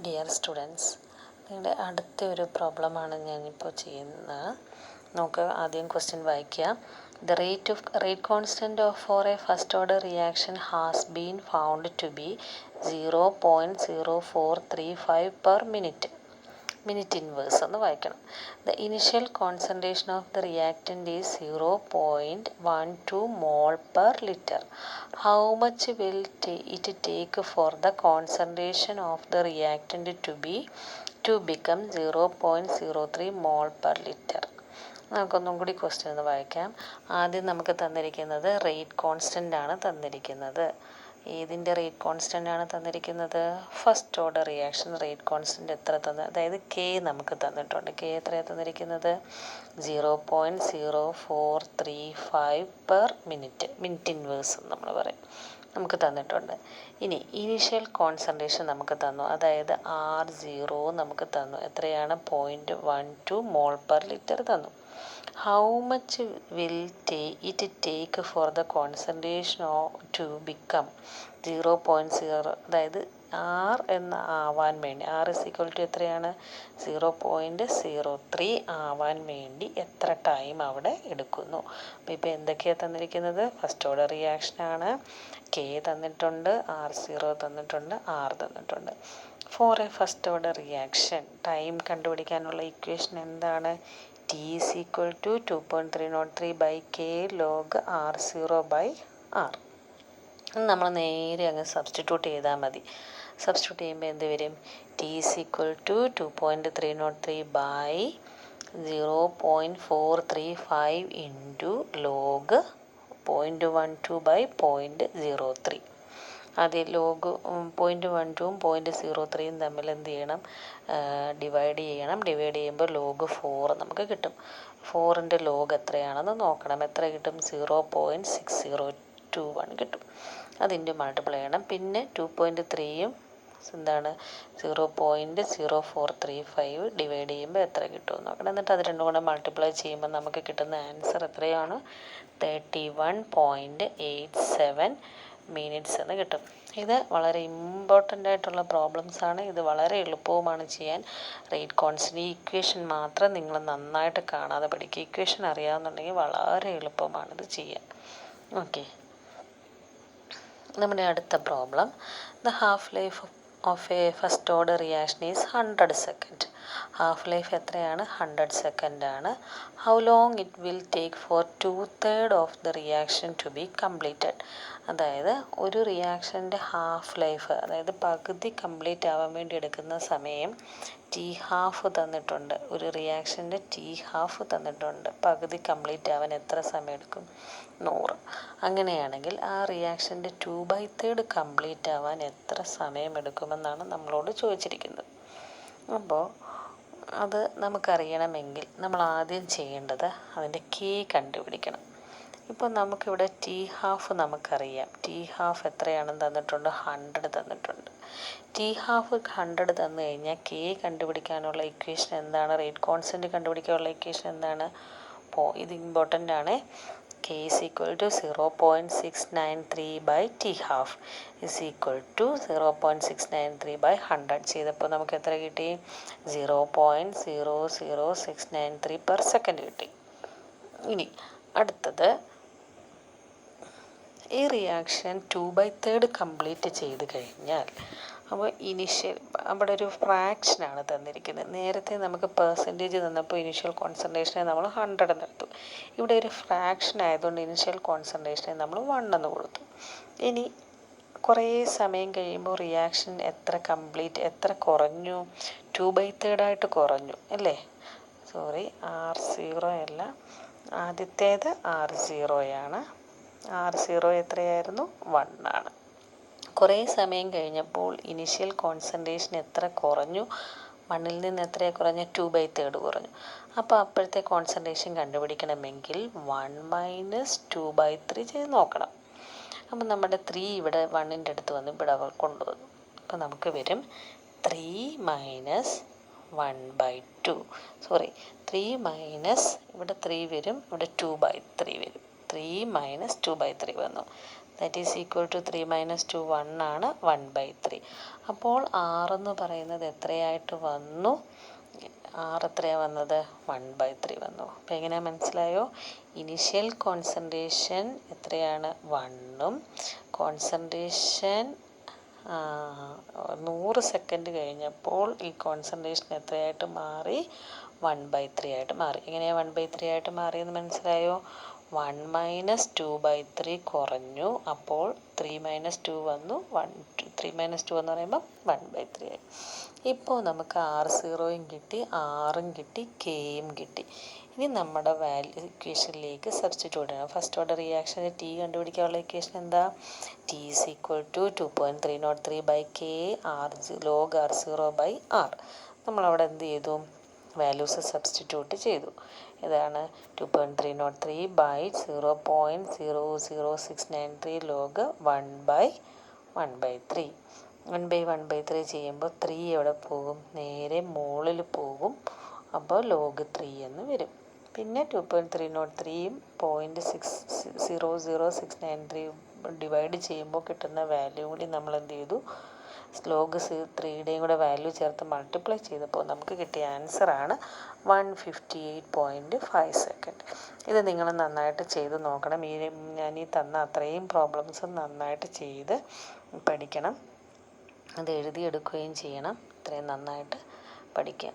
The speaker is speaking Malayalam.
ഡിയർ സ്റ്റുഡൻസ്, നിങ്ങളുടെ അടുത്ത ഒരു പ്രോബ്ലമാണ് ഞാനിപ്പോൾ ചെയ്യുന്നത്. നമുക്ക് ആദ്യം ക്വസ്റ്റ്യൻ വായിക്കാം. The rate constant for a first order reaction has been found to be 0.0435 per minute. Minute inverse എന്ന് വായിക്കണം. The initial concentration of the reactant is 0.12 mole per litre. How much will it take for the concentration of the reactant to become 0.03 mole per litre. നമുക്കൊന്നും കൂടി ക്വസ്റ്റ്യൻ ഒന്ന് വായിക്കാം. ആദ്യം നമുക്ക് തന്നിരിക്കുന്നത് റേറ്റ് കോൺസ്റ്റൻ്റ് ആണ് തന്നിരിക്കുന്നത്. ഏതിൻ്റെ റേറ്റ് കോൺസ്റ്റൻ്റ് ആണ് തന്നിരിക്കുന്നത്? First order reaction rate constant എത്ര അതായത് കെ നമുക്ക് തന്നിട്ടുണ്ട്. കെ എത്രയാണ് തന്നിരിക്കുന്നത്? 0.0435 പെർ മിനിറ്റ്. മിനിറ്റ് ഇൻവേഴ്സ് നമ്മൾ പറയും, നമുക്ക് തന്നിട്ടുണ്ട്. ഇനി ഇനീഷ്യൽ കോൺസെൻട്രേഷൻ നമുക്ക് തന്നു, അതായത് R0 നമുക്ക് തന്നു. എത്രയാണ്? 0.12 മോൾ പെർ ലിറ്റർ തന്നു. How much will it take for the concentration to become 0.0, അതായത് ആർ എന്ന് ആവാൻ വേണ്ടി, ആർ ഇസിക്വൽ ടു എത്രയാണ്? 0.03 ആവാൻ വേണ്ടി എത്ര ടൈം അവിടെ എടുക്കുന്നു? അപ്പോൾ ഇപ്പോൾ എന്തൊക്കെയാണ് തന്നിരിക്കുന്നത്? First order റിയാക്ഷനാണ്. കെ തന്നിട്ടുണ്ട്, R0 തന്നിട്ടുണ്ട്, ആർ തന്നിട്ടുണ്ട്. For a first order reaction time കണ്ടുപിടിക്കാനുള്ള ഇക്വേഷൻ എന്താണ്? T is equal to 2.303 by K log R0 by R. നമ്മൾ നേരെ അങ്ങ് സബ്സ്റ്റിറ്റ്യൂട്ട് ചെയ്താൽ മതി. സബ്സ്റ്റിറ്റ്യൂട്ട് ചെയ്യുമ്പോൾ എന്ത് വരും? T is equal to 2.303 by 0.435 into log 0.12 by 0.03. ആദ്യം ലോഗ് 0.12ഉം 0.03യും തമ്മിൽ എന്ത് ചെയ്യണം? ഡിവൈഡ് ചെയ്യണം. ഡിവൈഡ് ചെയ്യുമ്പോൾ ലോഗ് 4 നമുക്ക് കിട്ടും. 4ൻ്റെ ലോഗ് എത്രയാണെന്ന് നോക്കണം. എത്ര കിട്ടും? 0.6021 കിട്ടും. അതിൻ്റെ മൾട്ടിപ്ലൈ ചെയ്യണം. പിന്നെ 2.3യും എന്താണ്? 0.0435 ഡിവൈഡ് ചെയ്യുമ്പോൾ എത്ര കിട്ടുമെന്ന് നോക്കണം. എന്നിട്ട് അത് രണ്ടും കൂടെ മൾട്ടിപ്ലൈ ചെയ്യുമ്പോൾ നമുക്ക് കിട്ടുന്ന ആൻസർ എത്രയാണ്? 31.87 മിനിറ്റ്സ് എന്ന് കിട്ടും. ഇത് വളരെ ഇമ്പോർട്ടൻ്റ് ആയിട്ടുള്ള പ്രോബ്ലംസാണ്. ഇത് വളരെ എളുപ്പവുമാണ് ചെയ്യാൻ. റേറ്റ് കോൺസ്റ്റൻ്റ് ഈ ഇക്വേഷൻ മാത്രം നിങ്ങൾ നന്നായിട്ട് കാണാതെ പഠിക്കുക. ഇക്വേഷൻ അറിയാമെന്നുണ്ടെങ്കിൽ വളരെ എളുപ്പമാണ് ഇത് ചെയ്യാൻ. ഓക്കെ, നമ്മുടെ അടുത്ത problem. The half life of a first order reaction is 100 second. Half life എത്രയാണ്? 100 സെക്കൻഡ് ആണ്. How long it will take for 2/3 of the reaction to be completed. അതായത് ഒരു റിയാക്ഷൻ്റെ ഹാഫ് ലൈഫ്, അതായത് പകുതി കംപ്ലീറ്റ് ആവാൻ വേണ്ടി എടുക്കുന്ന സമയം T ഹാഫ് തന്നിട്ടുണ്ട്. ഒരു റിയാക്ഷൻ്റെ T ഹാഫ് തന്നിട്ടുണ്ട്. പകുതി കംപ്ലീറ്റ് ആവാൻ എത്ര സമയം എടുക്കും? 100. അങ്ങനെയാണെങ്കിൽ ആ റിയാക്ഷൻ്റെ 2/3 കംപ്ലീറ്റ് ആവാൻ എത്ര സമയം എടുക്കുമെന്നാണ് നമ്മളോട് ചോദിച്ചിരിക്കുന്നത്. അപ്പോൾ അത് നമുക്കറിയണമെങ്കിൽ നമ്മൾ ആദ്യം ചെയ്യേണ്ടത് അതിൻ്റെ കെ കണ്ടുപിടിക്കണം. ഇപ്പോൾ നമുക്കിവിടെ T ഹാഫ് നമുക്കറിയാം. T ഹാഫ് എത്രയാണെന്ന് തന്നിട്ടുണ്ട്? 100 തന്നിട്ടുണ്ട്. T ഹാഫ് 100 തന്നു കഴിഞ്ഞാൽ കെ കണ്ടുപിടിക്കാനുള്ള ഇക്വേഷൻ എന്താണ്? റേറ്റ് കോൺസ്റ്റൻറ്റ് കണ്ടുപിടിക്കാനുള്ള ഇക്വേഷൻ എന്താണ്? ഇത് ഇമ്പോർട്ടൻ്റ് ആണ്. K is equal to 0.693 by T half is equal to 0.693 by 100 ചെയ്തപ്പോൾ നമുക്ക് എത്ര കിട്ടി? 0.00693 പെർ സെക്കൻഡ് കിട്ടി. ഇനി അടുത്തത്, ഈ റിയാക്ഷൻ 2/3 കംപ്ലീറ്റ് ചെയ്ത് കഴിഞ്ഞാൽ, അപ്പോൾ ഇനിഷ്യൽ അവിടെ ഒരു ഫ്രാക്ഷനാണ് തന്നിരിക്കുന്നത്. നേരത്തെ നമുക്ക് പെർസെൻറ്റേജ് തന്നപ്പോൾ ഇനിഷ്യൽ കോൺസെൻട്രേഷനെ നമ്മൾ 100 എടുത്തു. ഇവിടെ ഒരു ഫ്രാക്ഷൻ ആയതുകൊണ്ട് ഇനിഷ്യൽ കോൺസെൻട്രേഷനെ നമ്മൾ 1 എന്ന് കൊടുത്തു. ഇനി കുറേ സമയം കഴിയുമ്പോൾ റിയാക്ഷൻ എത്ര കുറഞ്ഞു? 2/3 ആയിട്ട് കുറഞ്ഞു അല്ലേ? സോറി, R0 അല്ല, ആദ്യത്തേത് R0 ആണ്. R0 എത്രയായിരുന്നു? 1 ആണ്. കുറേ സമയം കഴിഞ്ഞപ്പോൾ ഇനിഷ്യൽ കോൺസെൻട്രേഷൻ എത്ര കുറഞ്ഞു? 1ൽ നിന്ന് എത്രയാണ് കുറഞ്ഞ? 2/3 കുറഞ്ഞു. അപ്പോൾ അപ്പോഴത്തെ കോൺസെൻട്രേഷൻ കണ്ടുപിടിക്കണമെങ്കിൽ 1 - 2/3 ചെയ്ത് നോക്കണം. അപ്പോൾ നമ്മുടെ 3 ഇവിടെ 1ൻ്റെ അടുത്ത് വന്ന് ഇവിടെ കൊണ്ടുവന്നു. അപ്പോൾ നമുക്ക് വരും 3 - 1/2. സോറി, 3 - ഇവിടെ 3 വരും, ഇവിടെ 2/3 വരും. 3 - 2/3 വന്നു. That is equal to 3 minus 2 1 ആണ് 1/3. അപ്പോൾ R എന്ന് പറയുന്നത് എത്രയായിട്ട് വന്നു? R എത്രയാണ് വന്നത്? 1/3 വന്നു. അപ്പോൾ എങ്ങനെയാണ് മനസ്സിലായോ? ഇനിഷ്യൽ കോൺസെൻട്രേഷൻ എത്രയാണ്? 1ഉം കോൺസെൻട്രേഷൻ 100 സെക്കൻഡ് കഴിഞ്ഞപ്പോൾ ഈ കോൺസെൻട്രേഷൻ എത്രയായിട്ട് മാറി? 1/3 ആയിട്ട് മാറി. എങ്ങനെയാണ് 1/3 ആയിട്ട് മാറിയെന്ന് മനസ്സിലായോ? 1 മൈനസ് 2/3 കുറഞ്ഞു. അപ്പോൾ 3 മൈനസ് 2 വന്നു. 3 മൈനസ് 2 എന്ന് പറയുമ്പോൾ 1/3 ആയി. ഇപ്പോൾ നമുക്ക് R0യും കിട്ടി, Rഉം കിട്ടി, Kയും കിട്ടി. ഇനി നമ്മുടെ ഇക്വേഷനിലേക്ക് സബ്സ്റ്റിറ്റ്യൂട്ട് ചെയ്യണം. ഫസ്റ്റ് ഓർഡർ റിയാക്ഷന് T കണ്ടുപിടിക്കാനുള്ള ഇക്വേഷൻ എന്താ? T is equal to 2.303/K log R0/R. നമ്മളവിടെ എന്ത് ചെയ്തു? വാല്യൂസ് സബ്സ്റ്റിറ്റ്യൂട്ട് ചെയ്തു. ഇതാണ് 2.303/0.00693 log 1/1/3. 1/1/3 ചെയ്യുമ്പോൾ 3 എവിടെ പോകും? നേരെ മുകളിൽ പോകും. അപ്പോൾ log 3 എന്ന് വരും. പിന്നെ 2.303യും 0.00693 ഡിവൈഡ് ചെയ്യുമ്പോൾ കിട്ടുന്ന വാല്യൂ കൂടി നമ്മൾ എന്ത് ചെയ്തു? log 3യുടെയും കൂടെ വാല്യൂ ചേർത്ത് മൾട്ടിപ്ലൈ ചെയ്തപ്പോൾ നമുക്ക് കിട്ടിയ ആൻസറാണ് 158.5 സെക്കൻഡ്. ഇത് നിങ്ങൾ നന്നായിട്ട് ചെയ്ത് നോക്കണം. ഞാൻ ഈ തന്ന അത്രയും പ്രോബ്ലംസ് നന്നായിട്ട് ചെയ്ത് പഠിക്കണം. അത് എഴുതിയെടുക്കുകയും ചെയ്യണം. ഇത്രയും നന്നായിട്ട് പഠിക്കാം.